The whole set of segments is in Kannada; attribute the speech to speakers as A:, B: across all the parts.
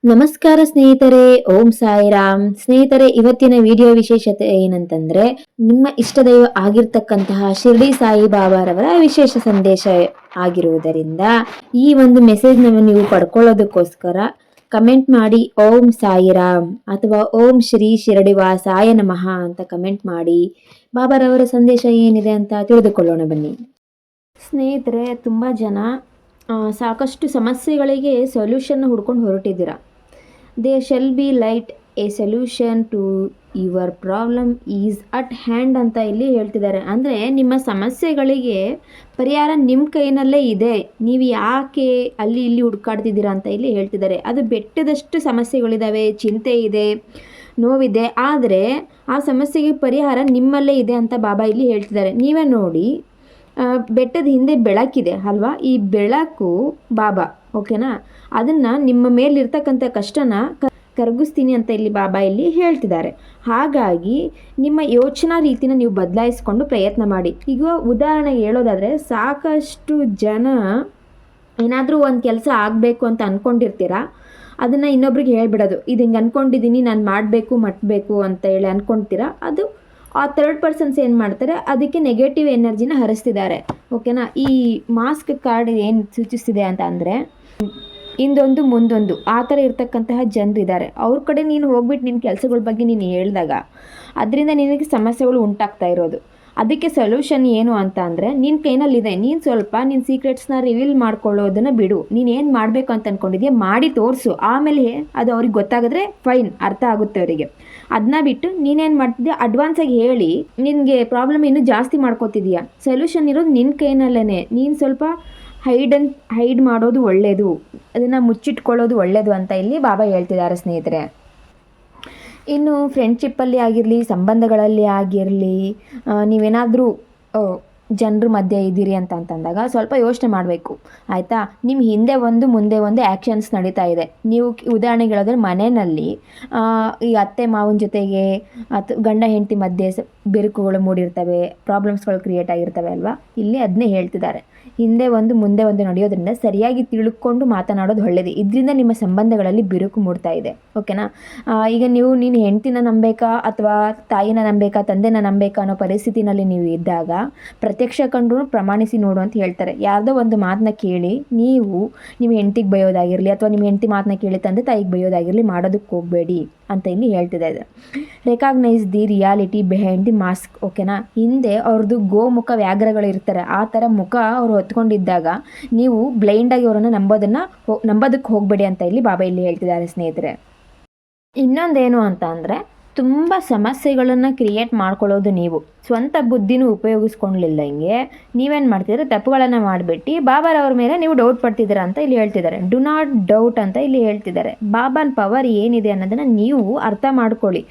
A: ನಮಸ್ಕಾರ ಸ್ನೇಹಿತರೆ, ಓಂ ಸಾಯಿರಾಮ್. ಸ್ನೇಹಿತರೆ, ಇವತ್ತಿನ ವಿಡಿಯೋ ವಿಶೇಷತೆ ಏನಂತಂದ್ರೆ, ನಿಮ್ಮ ಇಷ್ಟ ದೈವ ಆಗಿರ್ತಕ್ಕಂತಹ ಶಿರ್ಡಿ ಸಾಯಿ ಬಾಬಾರವರ ವಿಶೇಷ ಸಂದೇಶ ಆಗಿರುವುದರಿಂದ ಈ ಒಂದು ಮೆಸೇಜ್ ನೀವು ಪಡ್ಕೊಳ್ಳೋದಕ್ಕೋಸ್ಕರ ಕಮೆಂಟ್ ಮಾಡಿ ಓಂ ಸಾಯಿರಾಮ್ ಅಥವಾ ಓಂ ಶ್ರೀ ಶಿರಡಿವಾಸಾಯ ನಮಃ ಅಂತ ಕಮೆಂಟ್ ಮಾಡಿ ಬಾಬಾರವರ ಸಂದೇಶ ಏನಿದೆ ಅಂತ ತಿಳಿದುಕೊಳ್ಳೋಣ ಬನ್ನಿ. ಸ್ನೇಹಿತರೆ, ತುಂಬ ಜನ ಸಾಕಷ್ಟು ಸಮಸ್ಯೆಗಳಿಗೆ ಸೊಲ್ಯೂಷನ್ ಹುಡ್ಕೊಂಡು ಹೊರಟಿದ್ದೀರಾ. They shall be light a solution to your problem is at hand ಅಂತ ಇಲ್ಲಿ ಹೇಳ್ತಿದ್ದಾರೆ. ಅಂದರೆ ನಿಮ್ಮ ಸಮಸ್ಯೆಗಳಿಗೆ ಪರಿಹಾರ ನಿಮ್ಮ ಕೈನಲ್ಲೇ ಇದೆ, ನೀವು ಯಾಕೆ ಅಲ್ಲಿ ಇಲ್ಲಿ ಹುಡ್ಕಾಡ್ತಿದ್ದೀರಾ ಅಂತ ಇಲ್ಲಿ ಹೇಳ್ತಿದ್ದಾರೆ. ಅದು ಬೆಟ್ಟದಷ್ಟು ಸಮಸ್ಯೆಗಳಿದ್ದಾವೆ, ಚಿಂತೆ ಇದೆ, ನೋವಿದೆ, ಆದರೆ ಆ ಸಮಸ್ಯೆಗೆ ಪರಿಹಾರ ನಿಮ್ಮಲ್ಲೇ ಇದೆ ಅಂತ ಬಾಬಾ ಇಲ್ಲಿ ಹೇಳ್ತಿದ್ದಾರೆ. ನೀವೇ ನೋಡಿ, ಬೆಟ್ಟದ ಹಿಂದೆ ಬೆಳಕಿದೆ ಅಲ್ವಾ, ಈ ಬೆಳಕು ಬಾಬಾ, ಓಕೆನಾ? ಅದನ್ನು ನಿಮ್ಮ ಮೇಲಿರ್ತಕ್ಕಂಥ ಕಷ್ಟನ ಕರಗಿಸ್ತೀನಿ ಅಂತ ಇಲ್ಲಿ ಬಾಬಾ ಇಲ್ಲಿ ಹೇಳ್ತಿದ್ದಾರೆ. ಹಾಗಾಗಿ ನಿಮ್ಮ ಯೋಚನಾ ರೀತಿನ ನೀವು ಬದಲಾಯಿಸ್ಕೊಂಡು ಪ್ರಯತ್ನ ಮಾಡಿ. ಈಗ ಉದಾಹರಣೆಗೆ ಹೇಳೋದಾದರೆ, ಸಾಕಷ್ಟು ಜನ ಏನಾದರೂ ಒಂದು ಕೆಲಸ ಆಗಬೇಕು ಅಂತ ಅಂದ್ಕೊಂಡಿರ್ತೀರಾ, ಅದನ್ನು ಇನ್ನೊಬ್ರಿಗೆ ಹೇಳ್ಬಿಡೋದು, ಇದು ಹಿಂಗೆ ಅಂದ್ಕೊಂಡಿದ್ದೀನಿ, ನಾನು ಮಾಡಬೇಕು ಮಟ್ಟಬೇಕು ಅಂತ ಹೇಳಿ ಅಂದ್ಕೊಳ್ತೀರಾ. ಅದು ಆ ಥರ್ಡ್ ಪರ್ಸನ್ಸ್ ಏನು ಮಾಡ್ತಾರೆ, ಅದಕ್ಕೆ ನೆಗೆಟಿವ್ ಎನರ್ಜಿನ ಹರಿಸ್ತಿದ್ದಾರೆ, ಓಕೆನಾ? ಈ ಮಾಸ್ಕ್ ಕಾರ್ಡ್ ಏನು ಸೂಚಿಸ್ತಿದೆ ಅಂತ ಅಂದರೆ, ಇಂದೊಂದು ಮುಂದೊಂದು ಆ ಥರ ಇರ್ತಕ್ಕಂತಹ ಜನರಿದ್ದಾರೆ. ಅವ್ರ ಕಡೆ ನೀನು ಹೋಗ್ಬಿಟ್ಟು ನಿನ್ನ ಕೆಲಸಗಳ ಬಗ್ಗೆ ನೀನು ಹೇಳಿದಾಗ ಅದರಿಂದ ನಿನಗೆ ಸಮಸ್ಯೆಗಳು ಉಂಟಾಗ್ತಾ ಇರೋದು. ಅದಕ್ಕೆ ಸೊಲ್ಯೂಷನ್ ಏನು ಅಂತ ಅಂದರೆ, ನಿನ್ನ ಕೈನಲ್ಲಿದೆ. ನೀನು ಸ್ವಲ್ಪ ನಿನ್ನ ಸೀಕ್ರೆಟ್ಸ್ನ ರಿವೀಲ್ ಮಾಡ್ಕೊಳ್ಳೋದನ್ನು ಬಿಡು. ನೀನು ಏನು ಮಾಡಬೇಕು ಅಂತ ಅಂದ್ಕೊಂಡಿದ್ಯಾ ಮಾಡಿ ತೋರಿಸು. ಆಮೇಲೆ ಅದು ಅವ್ರಿಗೆ ಗೊತ್ತಾಗಿದ್ರೆ ಫೈನ್, ಅರ್ಥ ಆಗುತ್ತೆ ಅವರಿಗೆ. ಅದನ್ನ ಬಿಟ್ಟು ನೀನೇನು ಮಾಡ್ತಿದ್ಯಾ, ಅಡ್ವಾನ್ಸಾಗಿ ಹೇಳಿ ನಿನಗೆ ಪ್ರಾಬ್ಲಮ್ ಇನ್ನೂ ಜಾಸ್ತಿ ಮಾಡ್ಕೋತಿದ್ಯಾ. ಸೊಲ್ಯೂಷನ್ ಇರೋದು ನಿನ್ನ ಕೈನಲ್ಲೇ. ನೀನು ಸ್ವಲ್ಪ ಹೈಡ್ ಮಾಡೋದು ಒಳ್ಳೆಯದು, ಅದನ್ನು ಮುಚ್ಚಿಟ್ಕೊಳ್ಳೋದು ಒಳ್ಳೆಯದು ಅಂತ ಇಲ್ಲಿ ಬಾಬಾ ಹೇಳ್ತಿದ್ದಾರೆ ಸ್ನೇಹಿತರೆ. ಇನ್ನು ಫ್ರೆಂಡ್ಶಿಪ್ಪಲ್ಲಿ ಆಗಿರಲಿ, ಸಂಬಂಧಗಳಲ್ಲಿ ಆಗಿರಲಿ, ನೀವೇನಾದರೂ ಜನರ ಮಧ್ಯೆ ಇದ್ದೀರಿ ಅಂತಂದಾಗ ಸ್ವಲ್ಪ ಯೋಚನೆ ಮಾಡಬೇಕು, ಆಯಿತಾ? ನಿಮ್ಮ ಹಿಂದೆ ಒಂದು ಮುಂದೆ ಒಂದು ಆ್ಯಕ್ಷನ್ಸ್ ನಡೀತಾ ಇದೆ. ನೀವು ಉದಾಹರಣೆಗೆ ಹೇಳಿದ್ರೆ, ಮನೆಯಲ್ಲಿ ಈ ಅತ್ತೆ ಮಾವನ ಜೊತೆಗೆ ಅಥವಾ ಗಂಡ ಹೆಂಡತಿ ಮಧ್ಯೆ ಬಿರುಕುಗಳು ಮೂಡಿರ್ತವೆ, ಪ್ರಾಬ್ಲಮ್ಸ್ಗಳು ಕ್ರಿಯೇಟ್ ಆಗಿರ್ತವೆ ಅಲ್ವಾ? ಇಲ್ಲಿ ಅದನ್ನೇ ಹೇಳ್ತಿದ್ದಾರೆ. ಹಿಂದೆ ಒಂದು ಮುಂದೆ ಒಂದು ನಡೆಯೋದ್ರಿಂದ ಸರಿಯಾಗಿ ತಿಳ್ಕೊಂಡು ಮಾತನಾಡೋದು ಒಳ್ಳೆಯದು. ಇದರಿಂದ ನಿಮ್ಮ ಸಂಬಂಧಗಳಲ್ಲಿ ಬಿರುಕು ಮೂಡ್ತಾ ಇದೆ, ಓಕೆನಾ? ಈಗ ನೀನು ಹೆಂಡ್ತಿನ ನಂಬೇಕಾ ಅಥವಾ ತಾಯಿನ ನಂಬೇಕಾ, ತಂದೆನ ನಂಬೇಕಾ ಅನ್ನೋ ಪರಿಸ್ಥಿತಿನಲ್ಲಿ ನೀವು ಇದ್ದಾಗ ಪ್ರತ್ಯಕ್ಷ ಕಂಡು ಪ್ರಮಾಣಿಸಿ ನೋಡು ಅಂತ ಹೇಳ್ತಾರೆ. ಯಾವುದೋ ಒಂದು ಮಾತನ್ನ ಕೇಳಿ ನಿಮ್ಮ ಹೆಂಡ್ತಿಗೆ ಬೈಯೋದಾಗಿರಲಿ ಅಥವಾ ನಿಮ್ಮ ಹೆಂಡ್ತಿ ಮಾತನ್ನ ಕೇಳಿ ತಂದೆ ತಾಯಿಗೆ ಬೈಯೋದಾಗಿರಲಿ ಮಾಡೋದಕ್ಕೆ ಹೋಗಬೇಡಿ ಅಂತ ಇಲ್ಲಿ ಹೇಳ್ತಿದ್ದಾರೆ. Recognise the reality behind the mask, ಓಕೆನಾ? ಹಿಂದೆ ಅವ್ರದ್ದು ಗೋಮುಖ ವ್ಯಾಘ್ರಗಳು ಇರ್ತಾರೆ, ಆ ಥರ ಮುಖ ಅವ್ರು ಹೊತ್ಕೊಂಡಿದ್ದಾಗ ನೀವು ಬ್ಲೈಂಡಾಗಿ ಅವರನ್ನು ನಂಬೋದಕ್ಕೆ ಹೋಗಬೇಡಿ ಅಂತ ಇಲ್ಲಿ ಬಾಬಾ ಇಲ್ಲಿ ಹೇಳ್ತಿದ್ದಾರೆ ಸ್ನೇಹಿತರೆ. ಇನ್ನೊಂದೇನು ಅಂತ ಅಂದರೆ, ತುಂಬ ಸಮಸ್ಯೆಗಳನ್ನು ಕ್ರಿಯೇಟ್ ಮಾಡ್ಕೊಳ್ಳೋದು ನೀವು. ಸ್ವಂತ ಬುದ್ಧಿನೂ ಉಪಯೋಗಿಸ್ಕೊಳ್ಳಲಿಲ್ಲ ಹಿಂಗೆ ನೀವೇನು ಮಾಡ್ತಿದ್ರೆ, ತಪ್ಪುಗಳನ್ನು ಮಾಡಿಬಿಟ್ಟು ಬಾಬಾರವ್ರ ಮೇಲೆ ನೀವು ಡೌಟ್ ಪಡ್ತಿದ್ದೀರಾ ಅಂತ ಇಲ್ಲಿ ಹೇಳ್ತಿದ್ದಾರೆ. ಡು ನಾಟ್ ಡೌಟ್ ಅಂತ ಇಲ್ಲಿ ಹೇಳ್ತಿದ್ದಾರೆ. ಬಾಬಾನ ಪವರ್ ಏನಿದೆ ಅನ್ನೋದನ್ನು ನೀವು ಅರ್ಥ ಮಾಡ್ಕೊಳ್ಳಿ.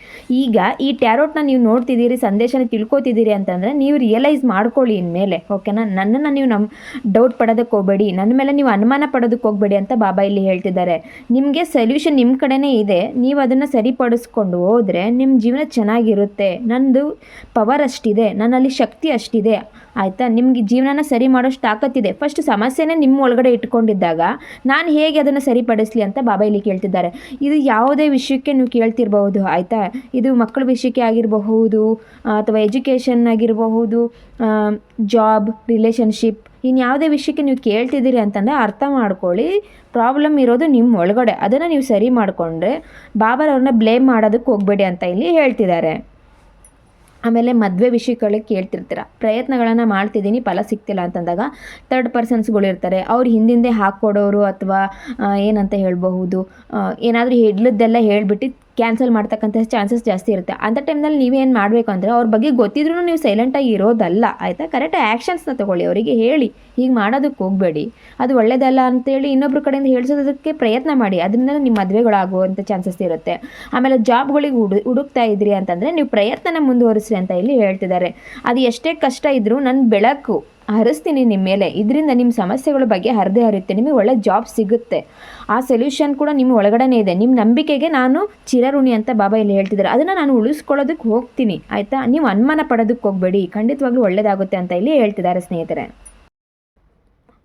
A: ಈಗ ಈ ಟ್ಯಾರೋಟ್ನ ನೀವು ನೋಡ್ತಿದ್ದೀರಿ, ಸಂದೇಶನ ತಿಳ್ಕೊತಿದ್ದೀರಿ ಅಂತಂದರೆ ನೀವು ರಿಯಲೈಸ್ ಮಾಡ್ಕೊಳ್ಳಿ ಇನ್ಮೇಲೆ, ಓಕೆನಾ? ನನ್ನನ್ನು ನೀವು ಡೌಟ್ ಪಡೋದಕ್ಕೆ ಹೋಗಬೇಡಿ, ನನ್ನ ಮೇಲೆ ನೀವು ಅನುಮಾನ ಪಡೋದಕ್ಕೆ ಹೋಗಬೇಡಿ ಅಂತ ಬಾಬಾ ಇಲ್ಲಿ ಹೇಳ್ತಿದ್ದಾರೆ. ನಿಮಗೆ ಸೊಲ್ಯೂಷನ್ ನಿಮ್ಮ ಕಡೆನೇ ಇದೆ, ನೀವು ಅದನ್ನು ಸರಿಪಡಿಸ್ಕೊಂಡು ಹೋದರೆ ನಿಮ್ಮ ಜೀವನ ಚೆನ್ನಾಗಿರುತ್ತೆ. ನಂದು ಪವರ್ ಅಷ್ಟಿದೆ, ನನ್ನಲ್ಲಿ ಶಕ್ತಿ ಅಷ್ಟಿದೆ, ಆಯಿತಾ? ನಿಮಗೆ ಜೀವನನ ಸರಿ ಮಾಡೋಷ್ಟು ತಾಕತ್ತಿದೆ. ಫಸ್ಟ್ ಸಮಸ್ಯೆನೇ ನಿಮ್ಮ ಒಳಗಡೆ ಇಟ್ಕೊಂಡಿದ್ದಾಗ ನಾನು ಹೇಗೆ ಅದನ್ನು ಸರಿಪಡಿಸಲಿ ಅಂತ ಬಾಬಾ ಇಲ್ಲಿ ಕೇಳ್ತಿದ್ದಾರೆ. ಇದು ಯಾವುದೇ ವಿಷಯಕ್ಕೆ ನೀವು ಕೇಳ್ತಿರ್ಬಹುದು, ಆಯಿತಾ? ಇದು ಮಕ್ಕಳ ವಿಷಯಕ್ಕೆ ಆಗಿರಬಹುದು ಅಥವಾ ಎಜುಕೇಷನ್ ಆಗಿರಬಹುದು, ಜಾಬ್, ರಿಲೇಷನ್ಶಿಪ್, ಇನ್ನು ಯಾವುದೇ ವಿಷಯಕ್ಕೆ ನೀವು ಕೇಳ್ತಿದ್ದೀರಿ ಅಂತಂದರೆ ಅರ್ಥ ಮಾಡ್ಕೊಳ್ಳಿ. ಪ್ರಾಬ್ಲಮ್ ಇರೋದು ನಿಮ್ಮ ಒಳಗಡೆ, ಅದನ್ನು ನೀವು ಸರಿ ಮಾಡಿಕೊಂಡ್ರೆ ಬಾಬಾರವ್ರನ್ನ ಬ್ಲೇಮ್ ಮಾಡೋದಕ್ಕೆ ಹೋಗಬೇಡಿ ಅಂತ ಇಲ್ಲಿ ಹೇಳ್ತಿದ್ದಾರೆ. ಆಮೇಲೆ ಮದುವೆ ವಿಷಯಗಳಿಗೆ ಕೇಳ್ತಿರ್ತೀರ, ಪ್ರಯತ್ನಗಳನ್ನು ಮಾಡ್ತಿದ್ದೀನಿ ಫಲ ಸಿಗ್ತಿಲ್ಲ ಅಂತಂದಾಗ ಥರ್ಡ್ ಪರ್ಸನ್ಸ್ಗಳಿರ್ತಾರೆ. ಅವ್ರು ಹಿಂದಿಂದೆ ಹಾಕ್ಕೊಡೋರು ಅಥವಾ ಏನಂತ ಹೇಳಬಹುದು, ಏನಾದರೂ ಹಿಡ್ಲದ್ದೆಲ್ಲ ಹೇಳಿಬಿಟ್ಟು ಕ್ಯಾನ್ಸಲ್ ಮಾಡ್ತಕ್ಕಂಥ ಚಾನ್ಸಸ್ ಜಾಸ್ತಿ ಇರುತ್ತೆ. ಅಂಥ ಟೈಮ್ನಲ್ಲಿ ನೀವೇನು ಮಾಡಬೇಕು ಅಂದರೆ, ಅವ್ರ ಬಗ್ಗೆ ಗೊತ್ತಿದ್ರೂ ನೀವು ಸೈಲೆಂಟಾಗಿ ಇರೋದಲ್ಲ, ಆಯಿತಾ? ಕರೆಕ್ಟ್ ಆ್ಯಕ್ಷನ್ಸ್ನ ತೊಗೊಳ್ಳಿ, ಅವರಿಗೆ ಹೇಳಿ ಹೀಗೆ ಮಾಡೋದಕ್ಕೆ ಹೋಗಬೇಡಿ, ಅದು ಒಳ್ಳೆಯದಲ್ಲ ಅಂತೇಳಿ ಇನ್ನೊಬ್ರ ಕಡೆಯಿಂದ ಹೇಳಿಸೋದಕ್ಕೆ ಪ್ರಯತ್ನ ಮಾಡಿ. ಅದರಿಂದ ನಿಮ್ಮ ಮದುವೆಗಳಾಗುವಂಥ ಚಾನ್ಸಸ್ ಇರುತ್ತೆ. ಆಮೇಲೆ ಜಾಬ್ಗಳಿಗೆ ಹುಡುಕ್ತಾ ಇದ್ರಿ ಅಂತಂದರೆ ನೀವು ಪ್ರಯತ್ನನ ಮುಂದುವರಿಸ್ರಿ ಅಂತ ಇಲ್ಲಿ ಹೇಳ್ತಿದ್ದಾರೆ. ಅದು ಎಷ್ಟೇ ಕಷ್ಟ ಇದ್ದರೂ ನನ್ನ ಬೆಳಕು ಹರಿಸ್ತೀನಿ ನಿಮ್ಮ ಮೇಲೆ, ಇದರಿಂದ ನಿಮ್ಮ ಸಮಸ್ಯೆಗಳ ಬಗ್ಗೆ ಹರಿಯುತ್ತೆ, ನಿಮಗೆ ಒಳ್ಳೆ ಜಾಬ್ ಸಿಗುತ್ತೆ. ಆ ಸೊಲ್ಯೂಷನ್ ಕೂಡ ನಿಮ್ಮ ಒಳಗಡೆನೇ ಇದೆ. ನಿಮ್ಮ ನಂಬಿಕೆಗೆ ನಾನು ಚಿರಋಣಿ ಅಂತ ಬಾಬಾ ಇಲ್ಲಿ ಹೇಳ್ತಿದ್ದಾರೆ. ಅದನ್ನು ನಾನು ಉಳಿಸ್ಕೊಳ್ಳೋದಕ್ಕೆ ಹೋಗ್ತೀನಿ, ಆಯಿತಾ? ನೀವು ಅನುಮಾನ ಪಡೋದಕ್ಕೆ ಹೋಗಬೇಡಿ, ಖಂಡಿತವಾಗ್ಲೂ ಒಳ್ಳೆಯದಾಗುತ್ತೆ ಅಂತ ಇಲ್ಲಿ ಹೇಳ್ತಿದ್ದಾರೆ ಸ್ನೇಹಿತರೆ.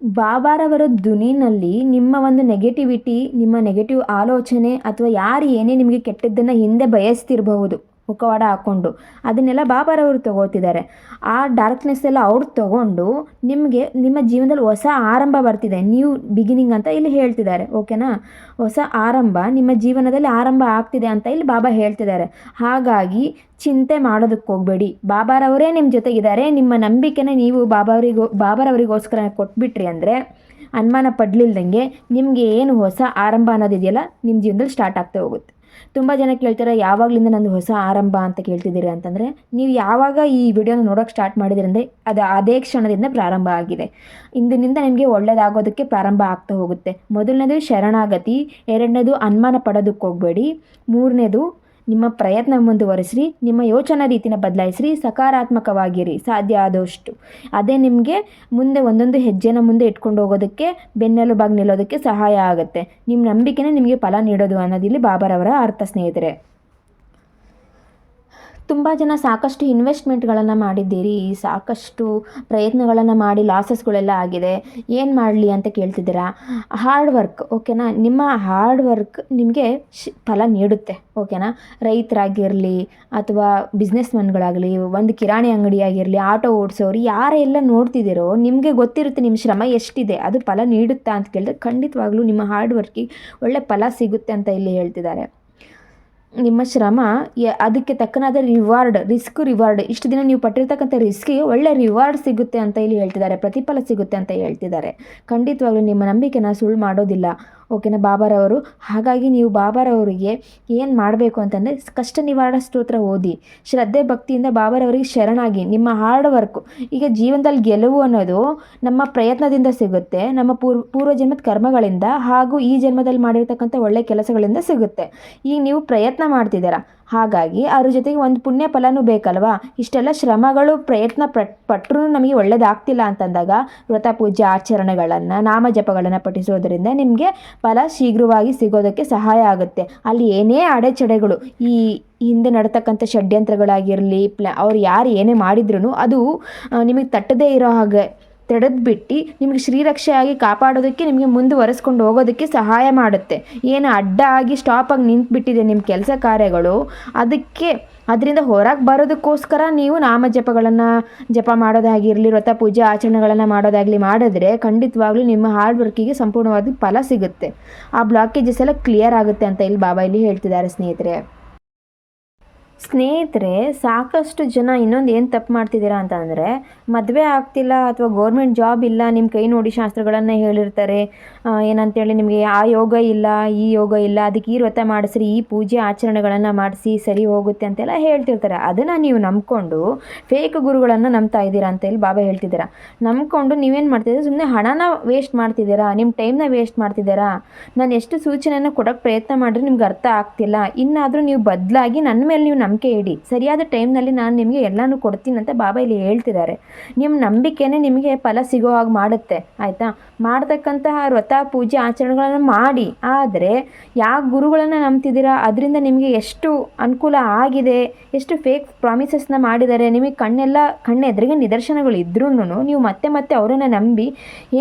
A: ಬಾಬಾರವರ ಧ್ವನಿನಲ್ಲಿ ನಿಮ್ಮ ಒಂದು ನೆಗೆಟಿವಿಟಿ, ನಿಮ್ಮ ನೆಗೆಟಿವ್ ಆಲೋಚನೆ ಅಥವಾ ಯಾರು ಏನೇ ನಿಮಗೆ ಕೆಟ್ಟದ್ದನ್ನು ಹಿಂದೆ ಬಯಸ್ತಿರಬಹುದು ಮುಖವಾಡ ಹಾಕ್ಕೊಂಡು, ಅದನ್ನೆಲ್ಲ ಬಾಬಾರವರು ತಗೋತಿದ್ದಾರೆ. ಆ ಡಾರ್ಕ್ನೆಸ್ ಎಲ್ಲ ಅವ್ರು ತಗೊಂಡು ನಿಮಗೆ ನಿಮ್ಮ ಜೀವನದಲ್ಲಿ ಹೊಸ ಆರಂಭ ಬರ್ತಿದೆ, ನ್ಯೂ ಬಿಗಿನಿಂಗ್ ಅಂತ ಇಲ್ಲಿ ಹೇಳ್ತಿದ್ದಾರೆ. ಓಕೆನಾ? ಹೊಸ ಆರಂಭ ನಿಮ್ಮ ಜೀವನದಲ್ಲಿ ಆರಂಭ ಆಗ್ತಿದೆ ಅಂತ ಇಲ್ಲಿ ಬಾಬಾ ಹೇಳ್ತಿದ್ದಾರೆ. ಹಾಗಾಗಿ ಚಿಂತೆ ಮಾಡೋದಕ್ಕೆ ಹೋಗಬೇಡಿ. ಬಾಬಾರವರೇ ನಿಮ್ಮ ಜೊತೆಗಿದ್ದಾರೆ. ನಿಮ್ಮ ನಂಬಿಕೆನ ನೀವು ಬಾಬಾರವರಿಗೋಸ್ಕರ ಕೊಟ್ಬಿಟ್ರಿ ಅಂದರೆ ಅನುಮಾನ ಪಡ್ಲಿಲ್ದಂಗೆ ನಿಮಗೆ ಏನು ಹೊಸ ಆರಂಭ ಅನ್ನೋದಿದೆಯಲ್ಲ ನಿಮ್ಮ ಜೀವನದಲ್ಲಿ ಸ್ಟಾರ್ಟ್ ಆಗ್ತಾ ಹೋಗುತ್ತೆ. ತುಂಬ ಜನ ಕೇಳ್ತಾರೆ, ಯಾವಾಗಲಿಂದ ನಂದು ಹೊಸ ಆರಂಭ ಅಂತ ಕೇಳ್ತಿದ್ದೀರಿ ಅಂತಂದರೆ, ನೀವು ಯಾವಾಗ ಈ ವಿಡಿಯೋನ ನೋಡೋಕ್ಕೆ ಸ್ಟಾರ್ಟ್ ಮಾಡಿದ್ದೀರಿ ಅಂದರೆ ಅದು ಅದೇ ಕ್ಷಣದಿಂದ ಪ್ರಾರಂಭ ಆಗಿದೆ. ಇಂದಿನಿಂದ ನಿಮಗೆ ಒಳ್ಳೆಯದಾಗೋದಕ್ಕೆ ಪ್ರಾರಂಭ ಆಗ್ತಾ ಹೋಗುತ್ತೆ. ಮೊದಲನೇದು ಶರಣಾಗತಿ, ಎರಡನೇದು ಅನುಮಾನ ಪಡೋದಕ್ಕೆ ಹೋಗಬೇಡಿ, ಮೂರನೇದು ನಿಮ್ಮ ಪ್ರಯತ್ನ ಮುಂದುವರಿಸ್ರಿ, ನಿಮ್ಮ ಯೋಚನಾ ರೀತಿನ ಬದಲಾಯಿಸ್ರಿ, ಸಕಾರಾತ್ಮಕವಾಗಿರಿ ಸಾಧ್ಯ ಆದಷ್ಟು. ಅದೇ ನಿಮಗೆ ಮುಂದೆ ಒಂದೊಂದು ಹೆಜ್ಜೆನ ಮುಂದೆ ಇಟ್ಕೊಂಡು ಹೋಗೋದಕ್ಕೆ, ಬೆನ್ನೆಲುಬಾಗಿ ನಿಲ್ಲೋದಕ್ಕೆ ಸಹಾಯ ಆಗುತ್ತೆ. ನಿಮ್ಮ ನಂಬಿಕೆನೇ ನಿಮಗೆ ಫಲ ನೀಡೋದು ಅನ್ನೋದಿಲ್ಲಿ ಬಾಬಾರವರ ಅರ್ಥ ಸ್ನೇಹಿತರೆ. ತುಂಬ ಜನ ಸಾಕಷ್ಟು ಇನ್ವೆಸ್ಟ್ಮೆಂಟ್ಗಳನ್ನು ಮಾಡಿದ್ದೀರಿ, ಸಾಕಷ್ಟು ಪ್ರಯತ್ನಗಳನ್ನು ಮಾಡಿ ಲಾಸಸ್ಗಳೆಲ್ಲ ಆಗಿದೆ, ಏನು ಮಾಡಲಿ ಅಂತ ಕೇಳ್ತಿದ್ದೀರಾ. ಹಾರ್ಡ್ ವರ್ಕ್, ಓಕೆನಾ? ನಿಮ್ಮ ಹಾರ್ಡ್ ವರ್ಕ್ ನಿಮಗೆ ಫಲ ನೀಡುತ್ತೆ. ಓಕೆನಾ? ರೈತರಾಗಿರಲಿ ಅಥವಾ ಬಿಸ್ನೆಸ್ಮನ್ಗಳಾಗಲಿ, ಒಂದು ಕಿರಾಣಿ ಅಂಗಡಿ ಆಗಿರಲಿ, ಆಟೋ ಓಡಿಸೋರು ಯಾರೆಲ್ಲ ನೋಡ್ತಿದ್ದೀರೋ ನಿಮಗೆ ಗೊತ್ತಿರುತ್ತೆ ನಿಮ್ಮ ಶ್ರಮ ಎಷ್ಟಿದೆ, ಅದು ಫಲ ನೀಡುತ್ತಾ ಅಂತ ಕೇಳಿದ್ರೆ ಖಂಡಿತವಾಗ್ಲೂ ನಿಮ್ಮ ಹಾರ್ಡ್ ವರ್ಕಿಗೆ ಒಳ್ಳೆ ಫಲ ಸಿಗುತ್ತೆ ಅಂತ ಇಲ್ಲಿ ಹೇಳ್ತಿದ್ದಾರೆ. ನಿಮ್ಮ ಶ್ರಮ ಅದಕ್ಕೆ ತಕ್ಕನಾದ ರಿಸ್ಕ್ ರಿವಾರ್ಡ್, ಇಷ್ಟು ದಿನ ನೀವು ಪಟ್ಟಿರ್ತಕ್ಕಂಥ ರಿಸ್ಕಿಗೆ ಒಳ್ಳೆ ರಿವಾರ್ಡ್ ಸಿಗುತ್ತೆ ಅಂತ ಇಲ್ಲಿ ಹೇಳ್ತಿದ್ದಾರೆ, ಪ್ರತಿಫಲ ಸಿಗುತ್ತೆ ಅಂತ ಹೇಳ್ತಿದ್ದಾರೆ. ಖಂಡಿತವಾಗ್ಲೂ ನಿಮ್ಮ ನಂಬಿಕೆನ ಸುಳ್ಳು ಮಾಡೋದಿಲ್ಲ. ಓಕೆನಾ ಬಾಬಾರವರು? ಹಾಗಾಗಿ ನೀವು ಬಾಬಾರವರಿಗೆ ಏನು ಮಾಡಬೇಕು ಅಂತಂದರೆ ಕಷ್ಟ ನಿವಾರಣಾ ಸ್ತೋತ್ರ ಓದಿ, ಶ್ರದ್ಧೆ ಭಕ್ತಿಯಿಂದ ಬಾಬಾರವರಿಗೆ ಶರಣಾಗಿ. ನಿಮ್ಮ ಹಾರ್ಡ್ ವರ್ಕು, ಈಗ ಜೀವನದಲ್ಲಿ ಗೆಲುವು ಅನ್ನೋದು ನಮ್ಮ ಪ್ರಯತ್ನದಿಂದ ಸಿಗುತ್ತೆ, ನಮ್ಮ ಪೂರ್ವಜನ್ಮದ ಕರ್ಮಗಳಿಂದ ಹಾಗೂ ಈ ಜನ್ಮದಲ್ಲಿ ಮಾಡಿರ್ತಕ್ಕಂಥ ಒಳ್ಳೆಯ ಕೆಲಸಗಳಿಂದ ಸಿಗುತ್ತೆ. ಈಗ ನೀವು ಪ್ರಯತ್ನ ಮಾಡ್ತಿದ್ದೀರಾ, ಹಾಗಾಗಿ ಅದ್ರ ಜೊತೆಗೆ ಒಂದು ಪುಣ್ಯ ಫಲನೂ ಬೇಕಲ್ವಾ? ಇಷ್ಟೆಲ್ಲ ಶ್ರಮಗಳು ಪ್ರಯತ್ನ ಪಟ್ಟರೂ ನಮಗೆ ಒಳ್ಳೇದಾಗ್ತಿಲ್ಲ ಅಂತಂದಾಗ ವ್ರತ ಪೂಜೆ ಆಚರಣೆಗಳನ್ನು, ನಾಮಜಪಗಳನ್ನು ಪಠಿಸೋದರಿಂದ ನಿಮಗೆ ಫಲ ಶೀಘ್ರವಾಗಿ ಸಿಗೋದಕ್ಕೆ ಸಹಾಯ ಆಗುತ್ತೆ. ಅಲ್ಲಿ ಏನೇ ಅಡೆಚಣೆಗಳು, ಈ ಹಿಂದೆ ನಡ್ತಕ್ಕಂಥ ಷಡ್ಯಂತ್ರಗಳಾಗಿರಲಿ, ಅವ್ರು ಯಾರು ಏನೇ ಮಾಡಿದ್ರೂ ಅದು ನಿಮಗೆ ತಟ್ಟದೇ ಇರೋ ಹಾಗೆ ತಡೆದ್ಬಿಟ್ಟು ನಿಮಗೆ ಶ್ರೀರಕ್ಷೆಯಾಗಿ ಕಾಪಾಡೋದಕ್ಕೆ, ನಿಮಗೆ ಮುಂದುವರೆಸ್ಕೊಂಡು ಹೋಗೋದಕ್ಕೆ ಸಹಾಯ ಮಾಡುತ್ತೆ. ಏನು ಅಡ್ಡ ಆಗಿ ಸ್ಟಾಪಾಗಿ ನಿಂತುಬಿಟ್ಟಿದೆ ನಿಮ್ಮ ಕೆಲಸ ಕಾರ್ಯಗಳು, ಅದರಿಂದ ಹೊರಗೆ ಬರೋದಕ್ಕೋಸ್ಕರ ನೀವು ನಾಮಜಪಗಳನ್ನು ಜಪ ಮಾಡೋದಾಗಿರಲಿ, ವ್ರತ ಪೂಜೆ ಆಚರಣೆಗಳನ್ನು ಮಾಡೋದಾಗಲಿ ಮಾಡಿದ್ರೆ ಖಂಡಿತವಾಗ್ಲೂ ನಿಮ್ಮ ಹಾರ್ಡ್ ವರ್ಕಿಗೆ ಸಂಪೂರ್ಣವಾದ ಫಲ ಸಿಗುತ್ತೆ. ಆ ಬ್ಲಾಕೇಜಸ್ ಎಲ್ಲ ಕ್ಲಿಯರ್ ಆಗುತ್ತೆ ಅಂತ ಇಲ್ಲಿ ಬಾಬಾ ಇಲ್ಲಿ ಹೇಳ್ತಿದ್ದಾರೆ ಸ್ನೇಹಿತರೆ. ಸಾಕಷ್ಟು ಜನ ಇನ್ನೊಂದು ಏನು ತಪ್ಪು ಮಾಡ್ತಿದ್ದೀರಾ ಅಂತಂದರೆ, ಮದುವೆ ಆಗ್ತಿಲ್ಲ ಅಥವಾ ಗೌರ್ಮೆಂಟ್ ಜಾಬ್ ಇಲ್ಲ, ನಿಮ್ಮ ಕೈ ನೋಡಿ ಶಾಸ್ತ್ರಗಳನ್ನು ಹೇಳಿರ್ತಾರೆ. ಏನಂತೇಳಿ ನಿಮಗೆ ಆ ಯೋಗ ಇಲ್ಲ, ಈ ಯೋಗ ಇಲ್ಲ, ಅದಕ್ಕೆ ಈ ವ್ರತ ಮಾಡಿಸ್ರಿ, ಈ ಪೂಜೆ ಆಚರಣೆಗಳನ್ನು ಮಾಡಿಸಿ ಸರಿ ಹೋಗುತ್ತೆ ಅಂತೆಲ್ಲ ಹೇಳ್ತಿರ್ತಾರೆ. ಅದನ್ನು ನೀವು ನಂಬ್ಕೊಂಡು ಫೇಕ್ ಗುರುಗಳನ್ನು ನಂಬ್ತಾ ಇದ್ದೀರಾ ಅಂತ ಹೇಳಿ ಬಾಬಾ ಹೇಳ್ತಿದ್ದೀರಾ. ನಂಬ್ಕೊಂಡು ನೀವೇನು ಮಾಡ್ತಿದ್ದೀರಾ? ಸುಮ್ಮನೆ ಹಣನ ವೇಸ್ಟ್ ಮಾಡ್ತಿದ್ದೀರಾ, ನಿಮ್ಮ ಟೈಮ್ನ ವೇಸ್ಟ್ ಮಾಡ್ತಿದ್ದೀರಾ. ನಾನು ಎಷ್ಟು ಸೂಚನೆಯನ್ನು ಕೊಡೋಕ್ಕೆ ಪ್ರಯತ್ನ ಮಾಡಿದ್ರೆ ನಿಮ್ಗೆ ಅರ್ಥ ಆಗ್ತಿಲ್ಲ. ಇನ್ನಾದರೂ ನೀವು ಬದಲಾಗಿ ನನ್ನ ಮೇಲೆ ನೀವು ನಂಬಿಕೆ ಇಡಿ, ಸರಿಯಾದ ಟೈಮ್ನಲ್ಲಿ ನಾನು ನಿಮಗೆ ಎಲ್ಲನೂ ಕೊಡ್ತೀನಿ ಅಂತ ಬಾಬಾ ಇಲ್ಲಿ ಹೇಳ್ತಿದ್ದಾರೆ. ನಿಮ್ಮ ನಂಬಿಕೆನೇ ನಿಮಗೆ ಫಲ ಸಿಗೋ ಹಾಗೆ ಮಾಡುತ್ತೆ. ಆಯಿತಾ? ಮಾಡ್ತಕ್ಕಂತಹ ವ್ರತ ಪೂಜೆ ಆಚರಣೆಗಳನ್ನು ಮಾಡಿ, ಆದರೆ ಯಾವ ಗುರುಗಳನ್ನು ನಂಬ್ತಿದ್ದೀರಾ ಅದರಿಂದ ನಿಮಗೆ ಎಷ್ಟು ಅನುಕೂಲ ಆಗಿದೆ, ಎಷ್ಟು ಫೇಕ್ ಪ್ರಾಮಿಸಸ್ನ ಮಾಡಿದ್ದಾರೆ, ನಿಮಗೆ ಕಣ್ಣೆದುರಿಗೆ ನಿದರ್ಶನಗಳು ಇದ್ರೂ ನೀವು ಮತ್ತೆ ಮತ್ತೆ ಅವರನ್ನು ನಂಬಿ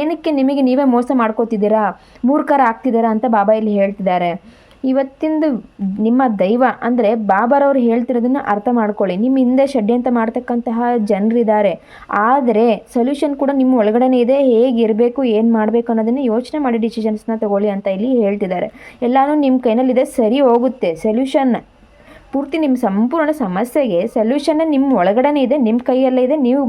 A: ಏನಕ್ಕೆ ನಿಮಗೆ ನೀವೇ ಮೋಸ ಮಾಡ್ಕೋತಿದ್ದೀರಾ, ಮೂರ್ಖರ ಆಗ್ತಿದ್ದೀರಾ ಅಂತ ಬಾಬಾ ಇಲ್ಲಿ ಹೇಳ್ತಿದ್ದಾರೆ. ಇವತ್ತಿಂದು ನಿಮ್ಮ ದೈವ ಅಂದರೆ ಬಾಬಾರವ್ರು ಹೇಳ್ತಿರೋದನ್ನು ಅರ್ಥ ಮಾಡ್ಕೊಳ್ಳಿ. ನಿಮ್ಮ ಹಿಂದೆ ಷಡ್ಯಂತ್ರ ಮಾಡ್ತಕ್ಕಂತಹ ಜನರಿದ್ದಾರೆ, ಆದರೆ ಸೊಲ್ಯೂಷನ್ ಕೂಡ ನಿಮ್ಮ ಒಳಗಡೆನೇ ಇದೆ. ಹೇಗಿರಬೇಕು, ಏನು ಮಾಡಬೇಕು ಅನ್ನೋದನ್ನು ಯೋಚನೆ ಮಾಡಿ ಡಿಸಿಷನ್ಸ್ನ ತಗೊಳ್ಳಿ ಅಂತ ಇಲ್ಲಿ ಹೇಳ್ತಿದ್ದಾರೆ. ಎಲ್ಲನೂ ನಿಮ್ಮ ಕೈನಲ್ಲಿದೆ, ಸರಿ ಹೋಗುತ್ತೆ. ಸೊಲ್ಯೂಷನ್ ಪೂರ್ತಿ ನಿಮ್ಮ ಸಂಪೂರ್ಣ ಸಮಸ್ಯೆಗೆ ಸೊಲ್ಯೂಷನ್ನೇ ನಿಮ್ಮ ಒಳಗಡೆನೇ ಇದೆ, ನಿಮ್ಮ ಕೈಯಲ್ಲೇ ಇದೆ. ನೀವು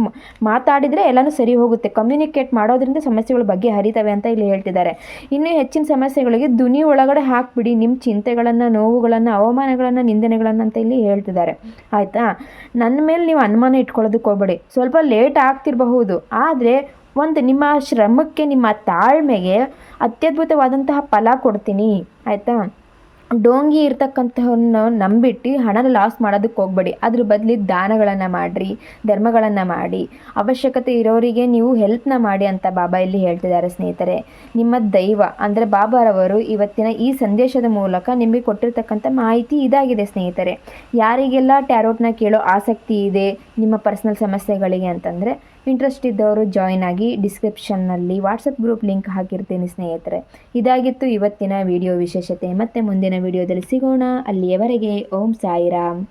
A: ಮಾತಾಡಿದರೆ ಎಲ್ಲನೂ ಸರಿ ಹೋಗುತ್ತೆ. ಕಮ್ಯುನಿಕೇಟ್ ಮಾಡೋದ್ರಿಂದ ಸಮಸ್ಯೆಗಳ ಬಗ್ಗೆ ಹರಿತವೆ ಅಂತ ಇಲ್ಲಿ ಹೇಳ್ತಿದ್ದಾರೆ. ಇನ್ನೂ ಹೆಚ್ಚಿನ ಸಮಸ್ಯೆಗಳಿಗೆ ಧ್ವನಿ ಒಳಗಡೆ ಹಾಕಿಬಿಡಿ ನಿಮ್ಮ ಚಿಂತೆಗಳನ್ನು, ನೋವುಗಳನ್ನು, ಅವಮಾನಗಳನ್ನು, ನಿಂದನೆಗಳನ್ನು ಅಂತ ಇಲ್ಲಿ ಹೇಳ್ತಿದ್ದಾರೆ. ಆಯಿತಾ? ನನ್ನ ಮೇಲೆ ನೀವು ಅನುಮಾನ ಇಟ್ಕೊಳ್ಳೋದಕ್ಕೆ ಹೋಗಬೇಡಿ. ಸ್ವಲ್ಪ ಲೇಟ್ ಆಗ್ತಿರಬಹುದು, ಆದರೆ ನಿಮ್ಮ ಶ್ರಮಕ್ಕೆ, ನಿಮ್ಮ ತಾಳ್ಮೆಗೆ ಅತ್ಯದ್ಭುತವಾದಂತಹ ಫಲ ಕೊಡ್ತೀನಿ. ಆಯಿತಾ? ಡೋಂಗಿ ಇರ್ತಕ್ಕಂಥವನ್ನ ನಂಬಿಟ್ಟು ಹಣನ ಲಾಸ್ ಮಾಡೋದಕ್ಕೆ ಹೋಗಬೇಡಿ. ಅದ್ರ ಬದಲು ದಾನಗಳನ್ನು ಮಾಡಿರಿ, ಧರ್ಮಗಳನ್ನು ಮಾಡಿ, ಅವಶ್ಯಕತೆ ಇರೋರಿಗೆ ನೀವು ಹೆಲ್ಪ್ನ ಮಾಡಿ ಅಂತ ಬಾಬಾ ಇಲ್ಲಿ ಹೇಳ್ತಿದ್ದಾರೆ ಸ್ನೇಹಿತರೆ. ನಿಮ್ಮ ದೈವ ಅಂದರೆ ಬಾಬಾರವರು ಇವತ್ತಿನ ಈ ಸಂದೇಶದ ಮೂಲಕ ನಿಮಗೆ ಕೊಟ್ಟಿರ್ತಕ್ಕಂಥ ಮಾಹಿತಿ ಇದಾಗಿದೆ ಸ್ನೇಹಿತರೆ. ಯಾರಿಗೆಲ್ಲ ಟ್ಯಾರೋಟ್ನ ಕೇಳೋ ಆಸಕ್ತಿ ಇದೆ ನಿಮ್ಮ ಪರ್ಸನಲ್ ಸಮಸ್ಯೆಗಳಿಗೆ ಅಂತಂದರೆ ಇಂಟ್ರೆಸ್ಟ್ ಇದ್ದವರು ಜಾಯಿನ್ ಆಗಿ. ಡಿಸ್ಕ್ರಿಪ್ಷನ್ನಲ್ಲಿ ವಾಟ್ಸಪ್ ಗ್ರೂಪ್ ಲಿಂಕ್ ಹಾಕಿರ್ತೀನಿ ಸ್ನೇಹಿತರೆ. ಇದಾಗಿತ್ತು ಇವತ್ತಿನ ವಿಡಿಯೋ ವಿಶೇಷತೆ. ಮತ್ತೆ ಮುಂದಿನ ವಿಡಿಯೋದಲ್ಲಿ ಸಿಗೋಣ. ಅಲ್ಲಿಯವರೆಗೆ ಓಂ ಸಾಯಿರಾಮ್.